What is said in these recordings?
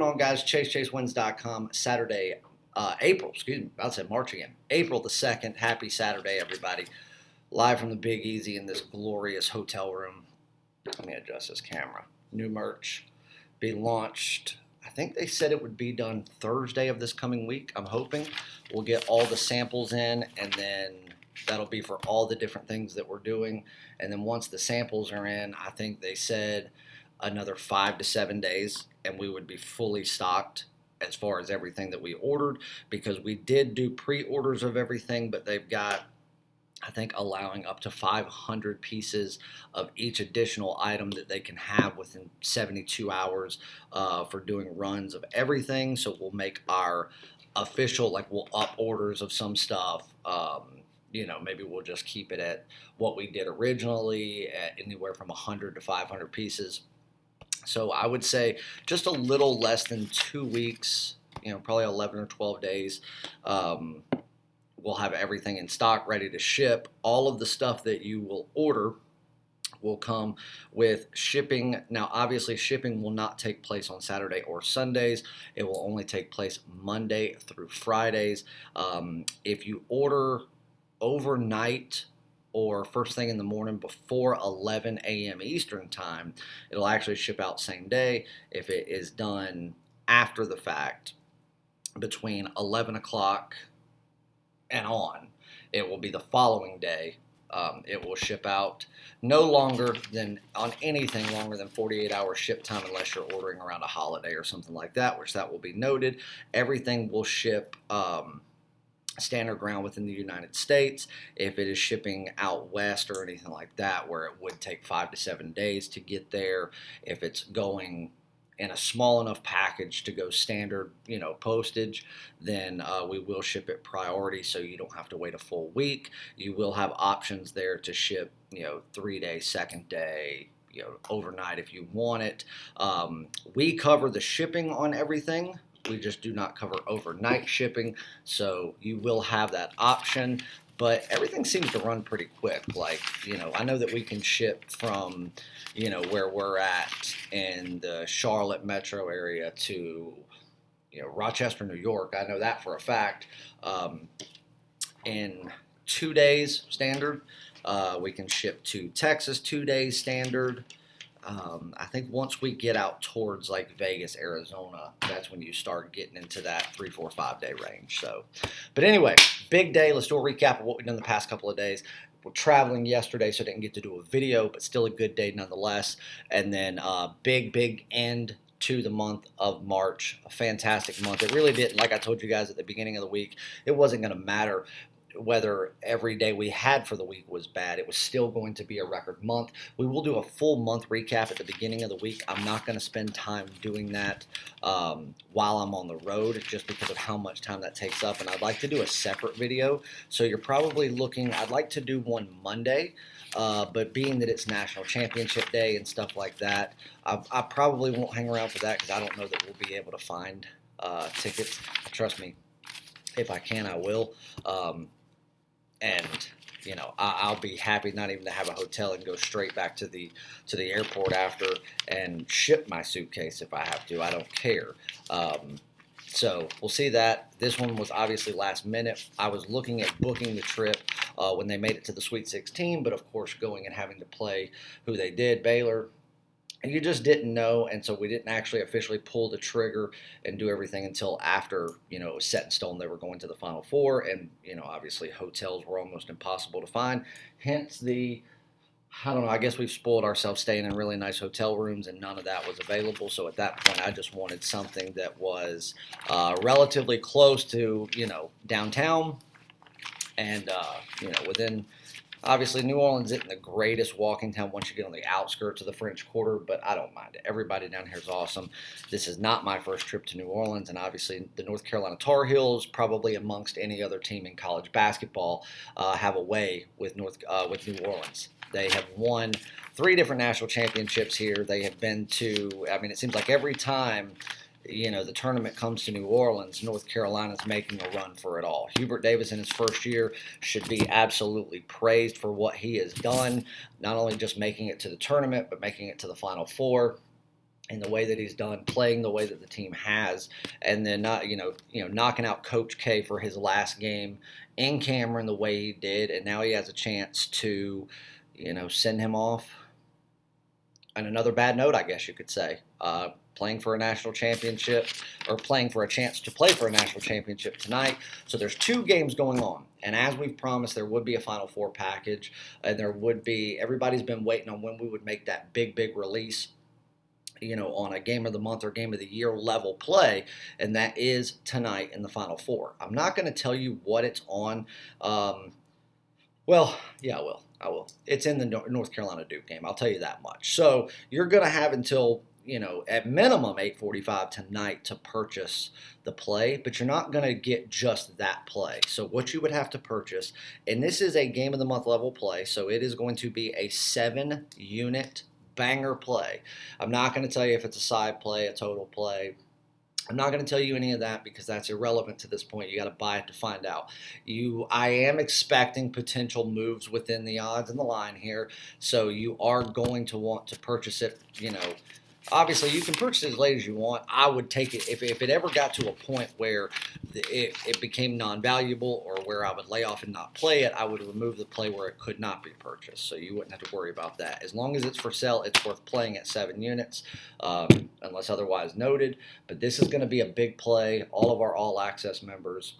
going on, guys? ChaseWins.com. Saturday, about to say March again. April the 2nd. Happy Saturday, everybody. Live from the Big Easy in this glorious hotel room. Let me adjust this camera. New merch be launched. I think they said it would be done Thursday of this coming week. I'm hoping we'll get all the samples in, and then that'll be for all the different things that we're doing. And then once the samples are in, I think they said another 5 to 7 days, and we would be fully stocked as far as everything that we ordered, because we did do pre-orders of everything, but they've got, I think, allowing up to 500 pieces of each additional item that they can have within 72 hours for doing runs of everything. So we'll make our official, like, we'll up orders of some stuff. Maybe we'll just keep it at what we did originally, at anywhere from 100 to 500 pieces. So I would say just a little less than 2 weeks, probably 11 or 12 days. We'll have everything in stock, ready to ship. All of the stuff that you will order will come with shipping. Now, obviously, shipping will not take place on Saturday or Sundays. It will only take place Monday through Fridays. If you order overnight or first thing in the morning before 11 a.m. Eastern time, it'll actually ship out same day. If it is done after the fact, between 11 o'clock and on, it will be the following day. It will ship out no longer than, on anything longer than 48-hour ship time, unless you're ordering around a holiday or something like that, which that will be noted. Everything will ship standard ground within the United States. If it is shipping out west or anything like that, where it would take 5 to 7 days to get there, if it's going in a small enough package to go standard, postage, then we will ship it priority, so you don't have to wait a full week. You will have options there to ship, 3 days, second day, overnight if you want it. We cover the shipping on everything. We just do not cover overnight shipping, so you will have that option. But everything seems to run pretty quick. I know that we can ship from, where we're at in the Charlotte metro area to, Rochester, New York. I know that for a fact. In 2 days standard. We can ship to Texas 2 days standard. I think once we get out towards like Vegas, Arizona, that's when you start getting into that 3, 4, 5 day range. So, but anyway, big day. Let's do a recap of what we've done the past couple of days. We're traveling yesterday, so I didn't get to do a video, but still a good day nonetheless. And then big end to the month of March. A fantastic month. It really didn't, like I told you guys at the beginning of the week, it wasn't going to matter whether every day we had for the week was bad. It was still going to be a record month. We will do a full month recap at the beginning of the week. I'm not going to spend time doing that while I'm on the road, just because of how much time that takes up, and I'd like to do a separate video. So you're probably looking, I'd like to do one Monday, but being that it's National Championship Day and stuff like that, I probably won't hang around for that, because I don't know that we'll be able to find tickets. Trust me, if I can, I will. And I'll be happy not even to have a hotel and go straight back to the airport after and ship my suitcase if I have to. I don't care. So we'll see that. This one was obviously last minute. I was looking at booking the trip when they made it to the Sweet 16, but of course going and having to play who they did, Baylor. And you just didn't know, and so we didn't actually officially pull the trigger and do everything until after, it was set in stone they were going to the Final Four, and, obviously hotels were almost impossible to find. Hence I guess we've spoiled ourselves staying in really nice hotel rooms, and none of that was available. So at that point, I just wanted something that was relatively close to, downtown, and, within... Obviously, New Orleans isn't the greatest walking town once you get on the outskirts of the French Quarter, but I don't mind it. Everybody down here is awesome. This is not my first trip to New Orleans, and obviously the North Carolina Tar Heels, probably amongst any other team in college basketball, have a way with New Orleans. They have won 3 different national championships here. They have been to, it seems like every time the tournament comes to New Orleans, North Carolina's making a run for it all. Hubert Davis in his first year should be absolutely praised for what he has done, not only just making it to the tournament, but making it to the Final Four. and the way that he's done, playing the way that the team has, and then not, knocking out Coach K for his last game in Cameron the way he did, and now he has a chance to, send him off on another bad note, I guess you could say. Playing for a national championship, or playing for a chance to play for a national championship tonight. So there's 2 games going on. And as we've promised, there would be a Final Four package. And there would be, everybody's been waiting on when we would make that big release, on a game of the month or game of the year level play. And that is tonight in the Final Four. I'm not going to tell you what it's on. Well, yeah, I will. It's in the North Carolina Duke game. I'll tell you that much. So you're going to have until, at minimum 8:45 tonight to purchase the play, but you're not going to get just that play. So what you would have to purchase, and this is a game of the month level play, so it is going to be a 7-unit banger play. I'm not going to tell you if it's a side play, a total play. I'm not going to tell you any of that because that's irrelevant to this point. You got to buy it to find out. I am expecting potential moves within the odds and the line here, so you are going to want to purchase it, Obviously, you can purchase it as late as you want. I would take it if it ever got to a point where it became non-valuable or where I would lay off and not play it, I would remove the play where it could not be purchased. So you wouldn't have to worry about that. As long as it's for sale, it's worth playing at 7 units, unless otherwise noted. But this is going to be a big play. All of our all-access members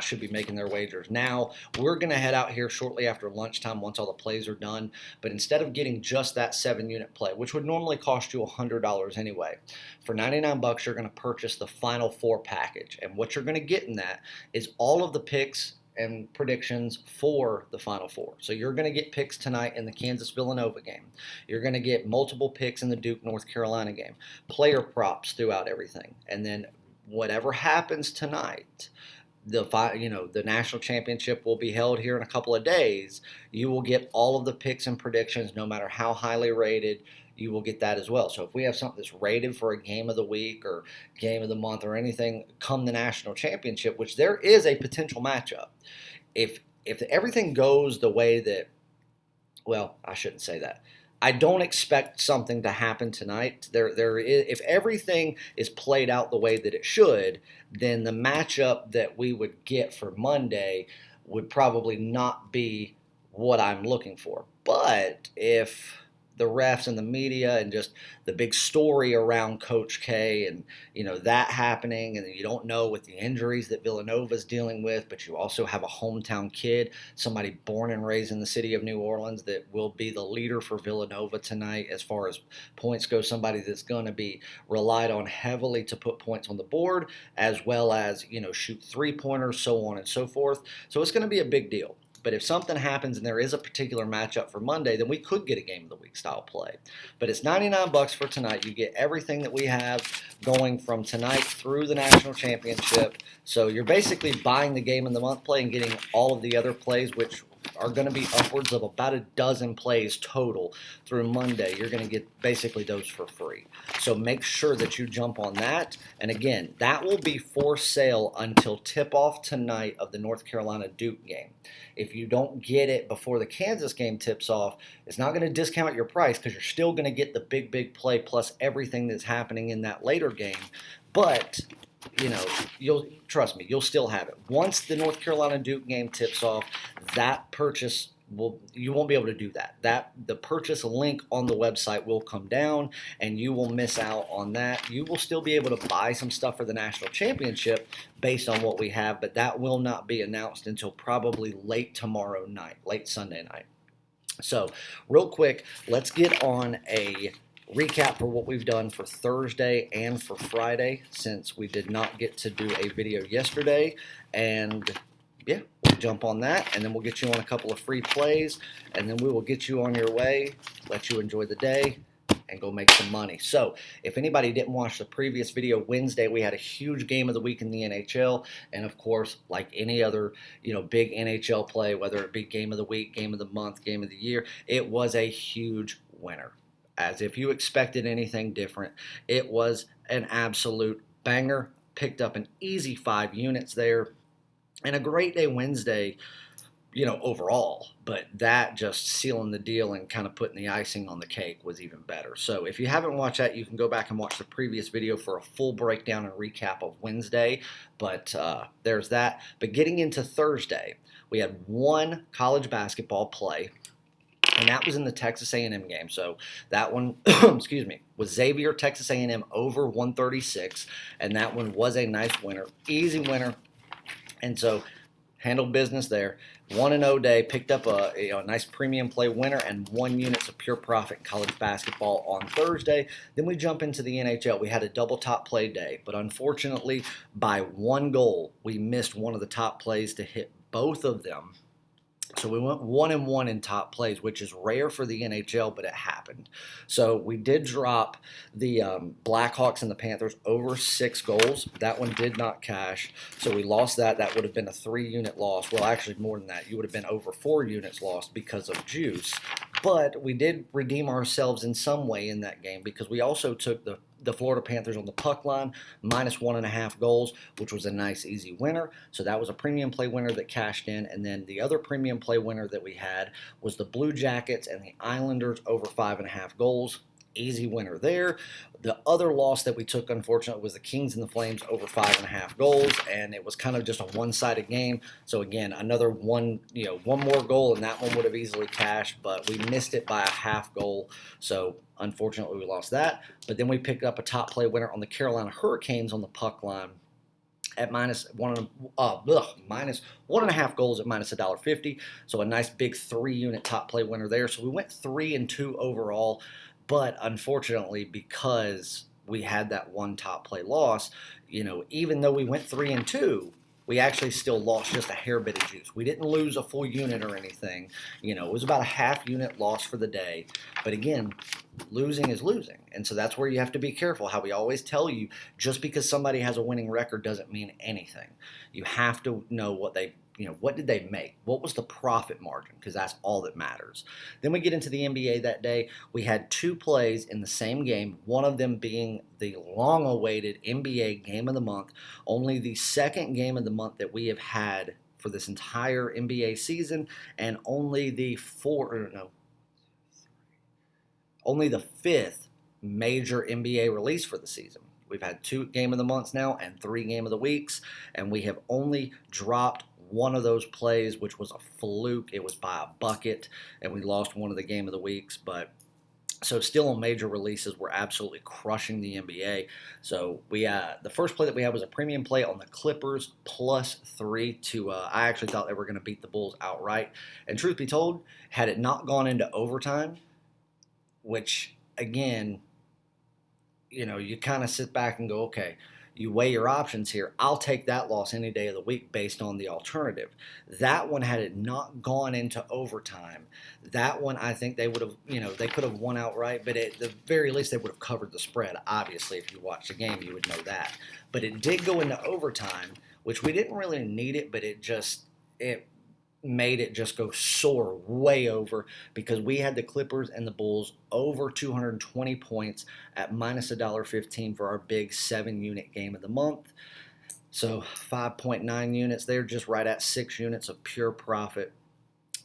should be making their wagers now. We're going to head out here shortly after lunchtime once all the plays are done. But instead of getting just that 7-unit play, which would normally cost you $100 anyway, for $99 you're going to purchase the Final Four package. And what you're going to get in that is all of the picks and predictions for the Final Four. So you're going to get picks tonight in the Kansas-Villanova game. You're going to get multiple picks in the Duke-North Carolina game. Player props throughout everything. And then whatever happens tonight, the national championship will be held here in a couple of days. You will get all of the picks and predictions, no matter how highly rated. You will get that as well. So if we have something that's rated for a game of the week or game of the month or anything come the national championship, which there is a potential matchup, if everything goes the way that, well, I shouldn't say that. I don't expect something to happen tonight. There is, if everything is played out the way that it should, then the matchup that we would get for Monday would probably not be what I'm looking for. But if the refs and the media and just the big story around Coach K and, that happening, and you don't know with the injuries that Villanova's dealing with, but you also have a hometown kid, somebody born and raised in the city of New Orleans that will be the leader for Villanova tonight as far as points go, somebody that's going to be relied on heavily to put points on the board as well as, shoot three-pointers, so on and so forth. So it's going to be a big deal. But if something happens and there is a particular matchup for Monday, then we could get a game of the week style play. But it's $99 for tonight. You get everything that we have going from tonight through the national championship. So you're basically buying the game of the month play and getting all of the other plays, which are going to be upwards of about a dozen plays total through Monday. You're going to get basically those for free. So make sure that you jump on that. And again, that will be for sale until tip-off tonight of the North Carolina Duke game. If you don't get it before the Kansas game tips off, it's not going to discount your price because you're still going to get the big play plus everything that's happening in that later game. But you'll trust me, you'll still have it. Once the North Carolina Duke game tips off, that purchase you won't be able to do that. The purchase link on the website will come down and you will miss out on that. You will still be able to buy some stuff for the national championship based on what we have, but that will not be announced until probably late tomorrow night, late Sunday night. So real quick, let's get on a recap for what we've done for Thursday and for Friday, since we did not get to do a video yesterday. And yeah, we'll jump on that, and then we'll get you on a couple of free plays, and then we will get you on your way, let you enjoy the day, and go make some money. So if anybody didn't watch the previous video, Wednesday we had a huge game of the week in the NHL, and of course, like any other big NHL play, whether it be game of the week, game of the month, game of the year, it was a huge winner. As if you expected anything different, it was an absolute banger. Picked up an easy 5 units there. And a great day Wednesday overall. But that just sealing the deal and kind of putting the icing on the cake was even better. So if you haven't watched that, you can go back and watch the previous video for a full breakdown and recap of Wednesday. But there's that. But getting into Thursday, we had one college basketball play, and that was in the Texas A&M game. So that one, excuse me, was Xavier, Texas A&M over 136, and that one was a nice winner, easy winner. And so handled business there. 1-0 day, picked up a nice premium play winner and 1 units of pure profit in college basketball on Thursday. Then we jump into the NHL. We had a double top play day, but unfortunately, by 1 goal, we missed one of the top plays to hit both of them. So we went 1-1 in top plays, which is rare for the NHL, but it happened. So we did drop the Blackhawks and the Panthers over 6 goals. That one did not cash, so we lost that. That would have been a 3-unit loss. Well, actually more than that. You would have been over 4 units lost because of juice. But we did redeem ourselves in some way in that game because we also took the Florida Panthers on the puck line, minus 1.5 goals, which was a nice, easy winner. So that was a premium play winner that cashed in. And then the other premium play winner that we had was the Blue Jackets and the Islanders over 5.5 goals. Easy winner there. The other loss that we took, unfortunately, was the Kings and the Flames over 5.5 goals, and it was kind of just a one-sided game. So again, another one more goal, and that one would have easily cashed, but we missed it by a half goal. So unfortunately, we lost that. But then we picked up a top play winner on the Carolina Hurricanes on the puck line at minus 1.5 goals at minus $1.50. So a nice big 3-unit top play winner there. So we went 3-2 overall. But unfortunately, because we had that one top play loss, even though we went 3-2, we actually still lost just a hair bit of juice. We didn't lose a full unit or anything. It was about a half unit loss for the day. But again, losing is losing. And so that's where you have to be careful. How we always tell you, just because somebody has a winning record doesn't mean anything. You have to know what did they make? What was the profit margin? Because that's all that matters. Then we get into the NBA that day. We had 2 plays in the same game, one of them being the long-awaited NBA Game of the Month, only the second game of the month that we have had for this entire NBA season, and only the 5th major NBA release for the season. We've had 2 Game of the Months now and 3 Game of the Weeks, and we have only dropped one of those plays, which was a fluke. It was by a bucket, and we lost one of the Game of the Weeks. But so still on major releases, we're absolutely crushing the NBA. So the first play that we had was a premium play on the Clippers +3 to I actually thought they were going to beat the Bulls outright. And truth be told, had it not gone into overtime, which again, you kind of sit back and go, okay, you weigh your options here. I'll take that loss any day of the week based on the alternative. That one, had it not gone into overtime, that one I think they would have, they could have won outright, but at the very least they would have covered the spread. Obviously, if you watched the game, you would know that. But it did go into overtime, which we didn't really need it, but it made it just go soar way over because we had the Clippers and the Bulls over 220 points at minus $1.15 for our big 7-unit game of the month. So 5.9 units there, just right at 6 units of pure profit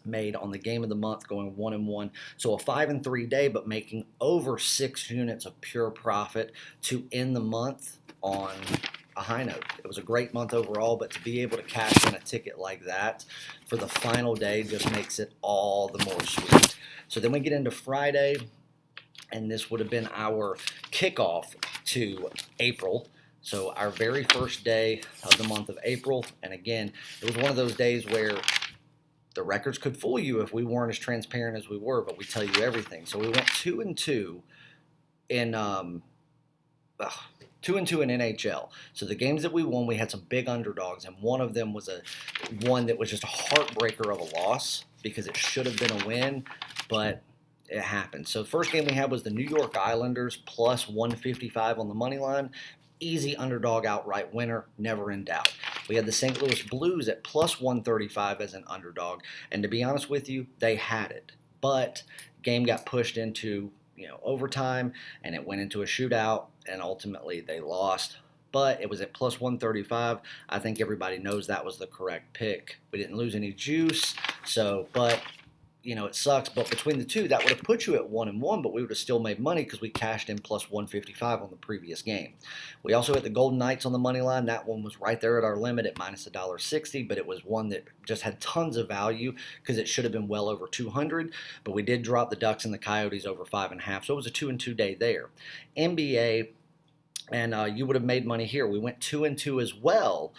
made on the game of the month, going 1-1. So a 5-3 day, but making over 6 units of pure profit to end the month on a high note. It was a great month overall, but to be able to cash in a ticket like that for the final day just makes it all the more sweet. So then we get into Friday, and this would have been our kickoff to April. So our very first day of the month of April, and again, it was one of those days where the records could fool you if we weren't as transparent as we were, but we tell you everything. So we went 2-2 in 2-2 in NHL. So the games that we won, we had some big underdogs, and one of them was one that was just a heartbreaker of a loss because it should have been a win, but it happened. So the first game we had was the New York Islanders +155 on the money line. Easy underdog outright winner, never in doubt. We had the St. Louis Blues at +135 as an underdog, and to be honest with you, they had it. But game got pushed into overtime, and it went into a shootout, and ultimately they lost but it was at plus 135. I think everybody knows that was the correct pick. We didn't lose any juice, but it sucks. But between the two, that would have put you at 1-1, but we would have still made money because we cashed in plus 155 on the previous game. We also hit the Golden Knights on the money line. That one was right there at our limit at minus $1.60, but it was one that just had tons of value because it should have been well over 200. But we did drop the Ducks and the Coyotes over 5.5, so it was a 2-2 day there. NBA, and you would have made money here. We went 2-2 as well.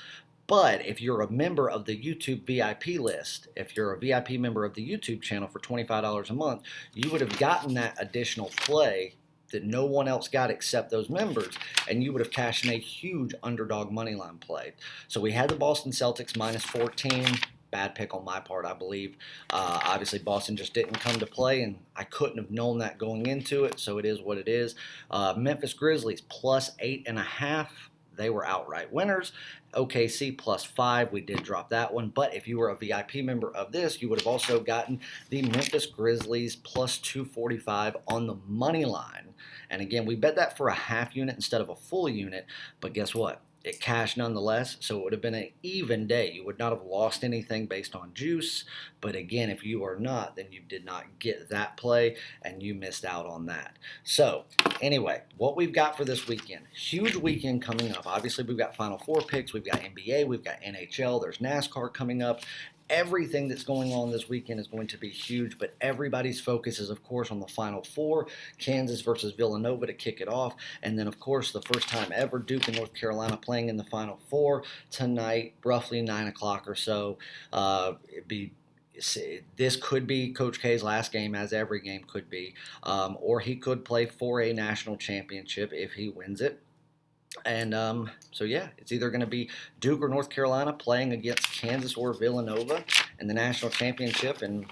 But if you're a member of the YouTube VIP list, if you're a VIP member of the YouTube channel for $25 a month, you would have gotten that additional play that no one else got except those members, and you would have cashed in a huge underdog moneyline play. So we had the Boston Celtics minus 14. Bad pick on my part, I believe. Obviously, Boston just didn't come to play, and I couldn't have known that going into it, so it is what it is. Memphis Grizzlies plus 8.5. They were outright winners. OKC plus 5. We did drop that one. But if you were a VIP member of this, you would have also gotten the Memphis Grizzlies plus 245 on the money line. And again, we bet that for a half unit instead of a full unit. But guess what? It cashed nonetheless, so it would have been an even day. You would not have lost anything based on juice. But again, if you are not, then you did not get that play, and you missed out on that. So anyway, what we've got for this weekend, huge weekend coming up. Obviously, we've got Final Four picks. We've got NBA. We've got NHL. There's NASCAR coming up. Everything that's going on this weekend is going to be huge, but everybody's focus is, of course, on the Final Four, Kansas versus Villanova to kick it off, and then, of course, the first time ever, Duke and North Carolina playing in the Final Four tonight, roughly 9 o'clock or so. This could be Coach K's last game, as every game could be, or he could play for a national championship if he wins it. And so, yeah, it's either going to be Duke or North Carolina playing against Kansas or Villanova in the national championship in,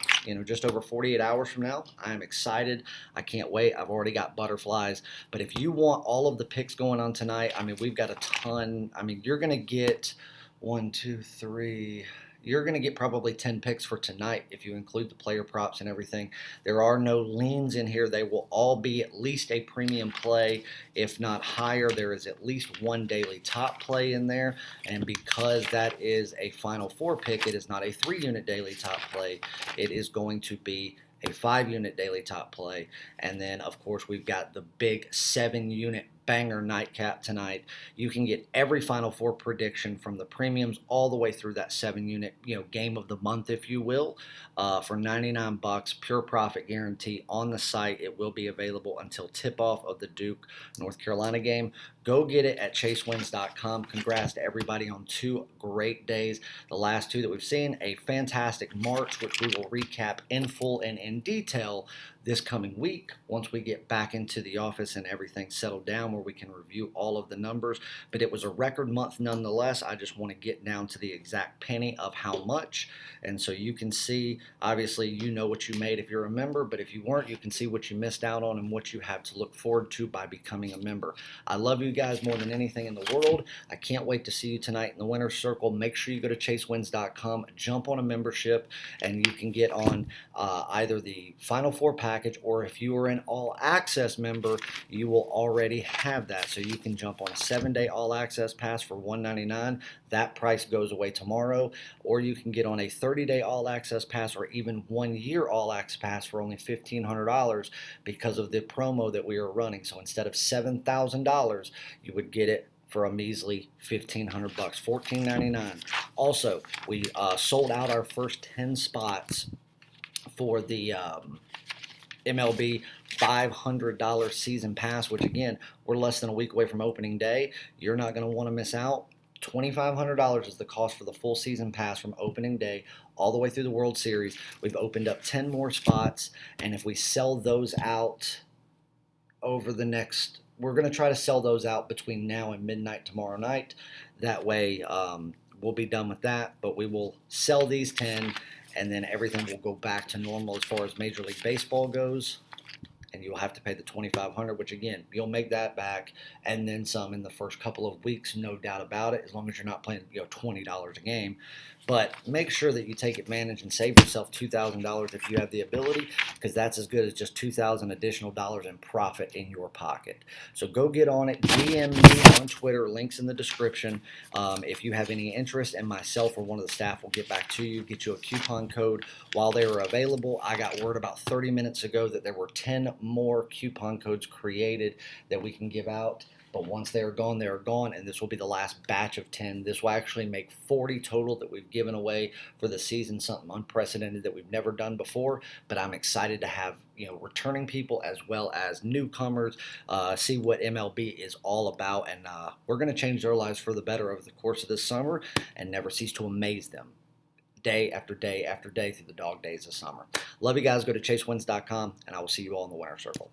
just over 48 hours from now. I'm excited. I can't wait. I've already got butterflies. But if you want all of the picks going on tonight, we've got a ton. You're going to get 1, 2, 3... You're going to get probably 10 picks for tonight if you include the player props and everything. There are no leans in here. They will all be at least a premium play, if not higher. There is at least one daily top play in there. And because that is a Final Four pick, it is not a 3-unit daily top play. It is going to be a 5-unit daily top play. And then, of course, we've got the big 7-unit banger nightcap tonight. You can get every Final Four prediction from the premiums all the way through that 7-unit, game of the month, if you will, for $99, pure profit guarantee on the site. It will be available until tip-off of the Duke North Carolina game. Go get it at chasewins.com. Congrats to everybody on 2 great days. The last 2 that we've seen, a fantastic March, which we will recap in full and in detail this coming week once we get back into the office and everything settled down where we can review all of the numbers. But it was a record month nonetheless. I just want to get down to the exact penny of how much. And so you can see, obviously, you know what you made if you're a member, but if you weren't, you can see what you missed out on and what you have to look forward to by becoming a member. I love you guys more than anything in the world. I can't wait to see you tonight in the winner's circle. Make sure you go to chasewins.com, jump on a membership, and you can get on either the Final Four package, or if you are an all-access member, you will already have that. So you can jump on a 7-day all-access pass for $199. That price goes away tomorrow. Or you can get on a 30-day all-access pass or even 1-year all-access pass for only $1,500 because of the promo that we are running. So instead of $7,000, you would get it for a measly $1,500, $1,499. Also, we sold out our first 10 spots for the MLB $500 season pass, which again, we're less than a week away from opening day. You're not going to want to miss out. $2,500 is the cost for the full season pass from opening day all the way through the World Series. We've opened up 10 more spots, and if we sell those out over the next, we're going to try to sell those out between now and midnight tomorrow night. That way we'll be done with that, but we will sell these 10, and then everything will go back to normal as far as Major League Baseball goes. and you'll have to pay the $2,500, which again, you'll make that back and then some in the first couple of weeks, no doubt about it, as long as you're not playing $20 a game. But make sure that you take advantage and save yourself $2,000 if you have the ability, because that's as good as just $2,000 additional dollars in profit in your pocket. So go get on it. DM me on Twitter. Links in the description. If you have any interest, and myself or one of the staff will get back to you, get you a coupon code while they are available. I got word about 30 minutes ago that there were 10 more coupon codes created that we can give out. But once they are gone, and this will be the last batch of 10. This will actually make 40 total that we've given away for the season, something unprecedented that we've never done before. But I'm excited to have returning people as well as newcomers see what MLB is all about, and we're going to change their lives for the better over the course of this summer and never cease to amaze them day after day after day through the dog days of summer. Love you guys. Go to chasewins.com, and I will see you all in the winner circle.